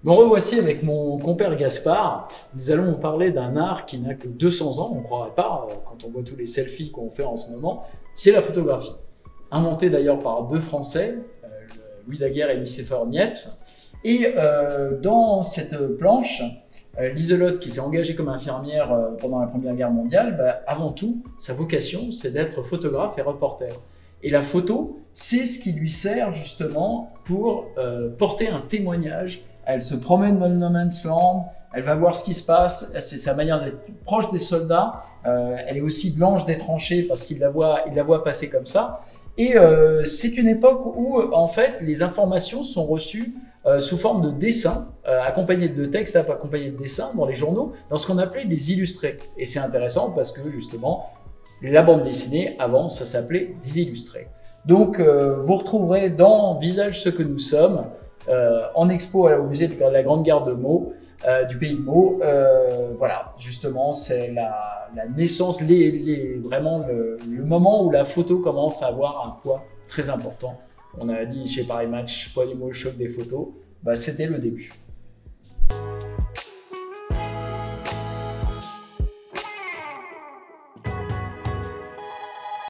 Me revoici avec mon compère Gaspard. Nous allons parler d'un art qui n'a que 200 ans, on ne croirait pas, quand on voit tous les selfies qu'on fait en ce moment, c'est la photographie. Inventé d'ailleurs par deux Français, Louis Daguerre et Nicéphore Niepce. Et dans cette planche, Liselotte, qui s'est engagée comme infirmière pendant la Première Guerre mondiale, avant tout, sa vocation, c'est d'être photographe et reporter. Et la photo, c'est ce qui lui sert justement pour porter un témoignage. Elle se promène dans le No Man's Land, elle va voir ce qui se passe, c'est sa manière d'être proche des soldats. Elle est aussi blanche des tranchées parce qu'il la voit passer comme ça. Et c'est une époque où en fait les informations sont reçues sous forme de dessins, accompagnés de textes, accompagnés de dessins dans les journaux, dans ce qu'on appelait les illustrés. Et c'est intéressant parce que justement, la bande dessinée, avant, ça s'appelait des illustrés. Donc, vous retrouverez dans Visage ce que nous sommes, en expo au musée de la Grande Garde de Meaux, du pays de Meaux. Voilà, justement, c'est la naissance, vraiment le moment où la photo commence à avoir un poids très important. On a dit chez Paris Match, poids des mots, choc des photos. C'était le début.